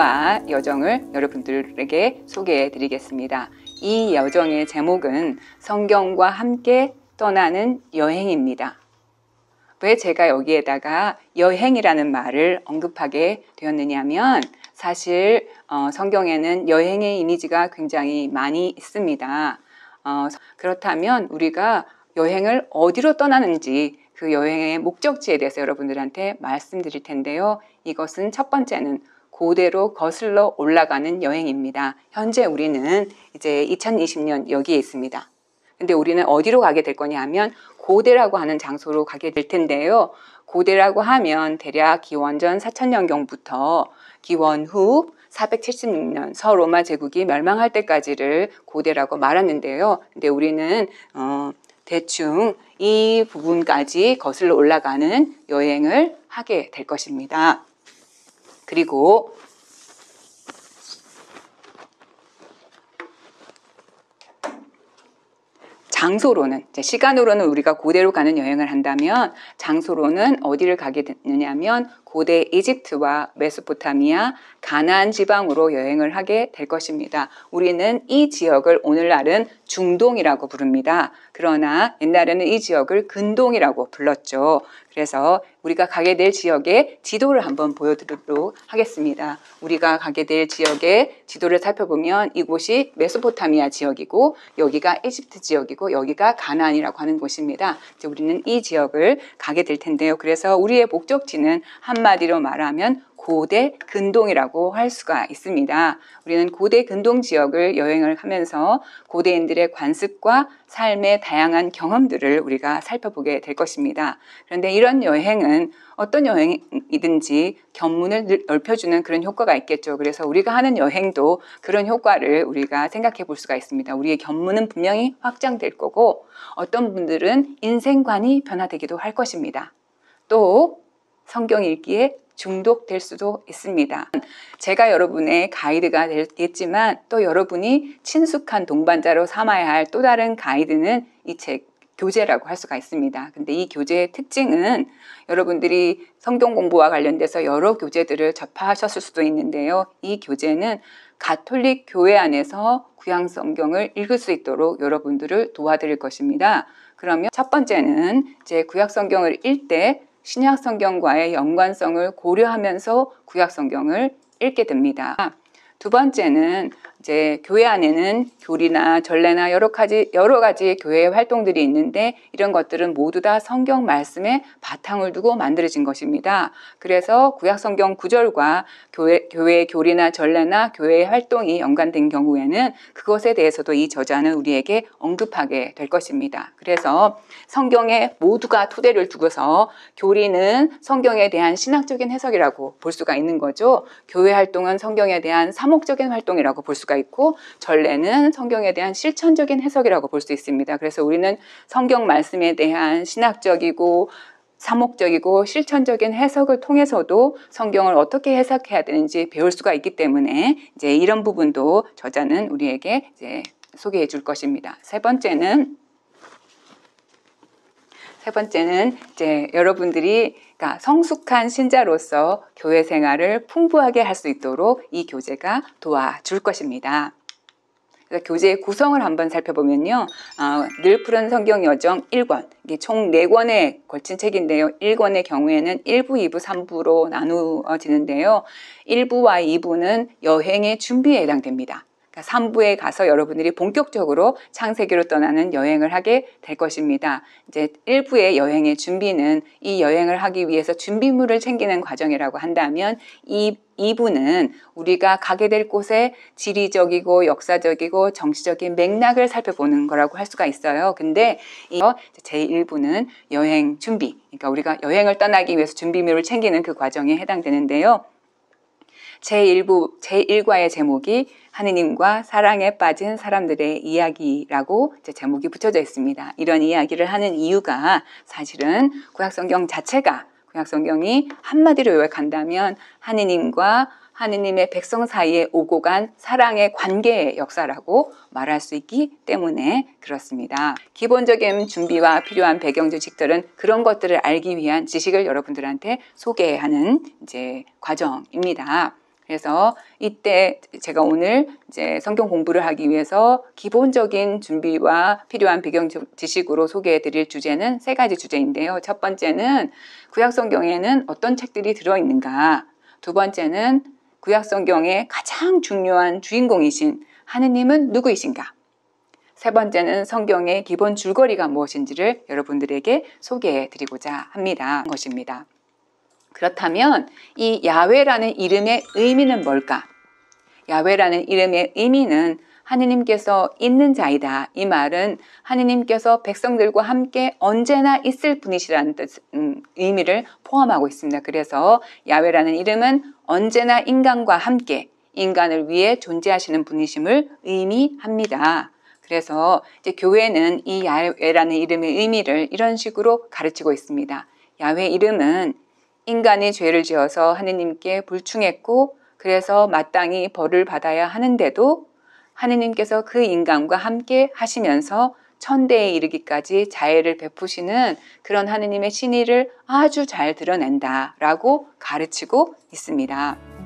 노아 여정을 여러분들에게 소개해 드리겠습니다. 이 여정의 제목은 성경과 함께 떠나는 여행입니다. 왜 제가 여기에다가 여행이라는 말을 언급하게 되었느냐면 사실 성경에는 여행의 이미지가 굉장히 많이 있습니다. 그렇다면 우리가 여행을 어디로 떠나는지 그 여행의 목적지에 대해서 여러분들한테 말씀드릴 텐데요. 이것은 첫 번째는 고대로 거슬러 올라가는 여행입니다. 현재 우리는 이제 2020년 여기에 있습니다. 근데 우리는 어디로 가게 될 거냐 하면 고대라고 하는 장소로 가게 될 텐데요. 고대라고 하면 대략 기원전 4000년경부터 기원 후 476년 서로마 제국이 멸망할 때까지를 고대라고 말하는데요. 근데 우리는 대충 이 부분까지 거슬러 올라가는 여행을 하게 될 것입니다. 그리고 장소로는, 시간으로는 우리가 고대로 가는 여행을 한다면 장소로는 어디를 가게 되느냐면 고대 이집트와 메소포타미아, 가나안 지방으로 여행을 하게 될 것입니다. 우리는 이 지역을 오늘날은 중동이라고 부릅니다. 그러나 옛날에는 이 지역을 근동이라고 불렀죠. 그래서 우리가 가게 될 지역의 지도를 한번 보여드리도록 하겠습니다. 우리가 가게 될 지역의 지도를 살펴보면 이곳이 메소포타미아 지역이고 여기가 이집트 지역이고 여기가 가나안이라고 하는 곳입니다. 이제 우리는 이 지역을 가게 될 텐데요. 그래서 우리의 목적지는 한마디로 말하면 고대 근동이라고 할 수가 있습니다. 우리는 고대 근동 지역을 여행을 하면서 고대인들의 관습과 삶의 다양한 경험들을 우리가 살펴보게 될 것입니다. 그런데 이런 여행은 어떤 여행이든지 견문을 넓혀주는 그런 효과가 있겠죠. 그래서 우리가 하는 여행도 그런 효과를 우리가 생각해 볼 수가 있습니다. 우리의 견문은 분명히 확장될 거고 어떤 분들은 인생관이 변화되기도 할 것입니다. 또 성경 읽기에 중독될 수도 있습니다. 제가 여러분의 가이드가 됐지만 또 여러분이 친숙한 동반자로 삼아야 할 또 다른 가이드는 이 책 교재라고 할 수가 있습니다. 근데 이 교재의 특징은 여러분들이 성경 공부와 관련돼서 여러 교재들을 접하셨을 수도 있는데요. 이 교재는 가톨릭 교회 안에서 구약 성경을 읽을 수 있도록 여러분들을 도와드릴 것입니다. 그러면 첫 번째는 이제 구약 성경을 읽을 때 신약 성경과의 연관성을 고려하면서 구약 성경을 읽게 됩니다. 두 번째는 이제 교회 안에는 교리나 전례나 여러 가지 교회의 활동들이 있는데 이런 것들은 모두 다 성경 말씀에 바탕을 두고 만들어진 것입니다. 그래서 구약 성경 구절과 교회의 교리나 전례나 교회의 활동이 연관된 경우에는 그것에 대해서도 이 저자는 우리에게 언급하게 될 것입니다. 그래서 성경에 모두가 토대를 두고서 교리는 성경에 대한 신학적인 해석이라고 볼 수가 있는 거죠. 교회 활동은 성경에 대한 사목적인 활동이라고 볼 수가 있고 전례는 성경에 대한 실천적인 해석이라고 볼 수 있습니다. 그래서 우리는 성경 말씀에 대한 신학적이고 사목적이고 실천적인 해석을 통해서도 성경을 어떻게 해석해야 되는지 배울 수가 있기 때문에 이제 이런 부분도 저자는 우리에게 이제 소개해 줄 것입니다. 세 번째는 이제 여러분들이 그러니까 성숙한 신자로서 교회 생활을 풍부하게 할 수 있도록 이 교재가 도와줄 것입니다. 그래서 교재의 구성을 한번 살펴보면요. 늘 푸른 성경 여정 1권, 이게 총 4권에 걸친 책인데요. 1권의 경우에는 1부, 2부, 3부로 나누어지는데요. 1부와 2부는 여행의 준비에 해당됩니다. 3부에 가서 여러분들이 본격적으로 창세기로 떠나는 여행을 하게 될 것입니다. 이제 1부의 여행의 준비는 이 여행을 하기 위해서 준비물을 챙기는 과정이라고 한다면 2부는 우리가 가게 될 곳의 지리적이고 역사적이고 정치적인 맥락을 살펴보는 거라고 할 수가 있어요. 근데 제1부는 여행 준비, 그러니까 우리가 여행을 떠나기 위해서 준비물을 챙기는 그 과정에 해당되는데요. 제1과의 제목이 하느님과 사랑에 빠진 사람들의 이야기라고 제목이 붙여져 있습니다. 이런 이야기를 하는 이유가 사실은 구약성경 자체가 구약성경이 한마디로 요약한다면 하느님과 하느님의 백성 사이에 오고 간 사랑의 관계의 역사라고 말할 수 있기 때문에 그렇습니다. 기본적인 준비와 필요한 배경 지식들은 그런 것들을 알기 위한 지식을 여러분들한테 소개하는 이제 과정입니다. 그래서 이때 제가 오늘 이제 성경 공부를 하기 위해서 기본적인 준비와 필요한 배경 지식으로 소개해 드릴 주제는 세 가지 주제인데요. 첫 번째는 구약 성경에는 어떤 책들이 들어있는가. 두 번째는 구약 성경의 가장 중요한 주인공이신 하느님은 누구이신가. 세 번째는 성경의 기본 줄거리가 무엇인지를 여러분들에게 소개해 드리고자 합니다. 것입니다. 그렇다면 이 야훼라는 이름의 의미는 뭘까? 야훼라는 이름의 의미는 하느님께서 있는 자이다. 이 말은 하느님께서 백성들과 함께 언제나 있을 분이시라는 의미를 포함하고 있습니다. 그래서 야훼라는 이름은 언제나 인간과 함께 인간을 위해 존재하시는 분이심을 의미합니다. 그래서 이제 교회는 이 야훼라는 이름의 의미를 이런 식으로 가르치고 있습니다. 야훼 이름은 인간이 죄를 지어서 하느님께 불충했고 그래서 마땅히 벌을 받아야 하는데도 하느님께서 그 인간과 함께 하시면서 천대에 이르기까지 자애를 베푸시는 그런 하느님의 신의를 아주 잘 드러낸다라고 가르치고 있습니다.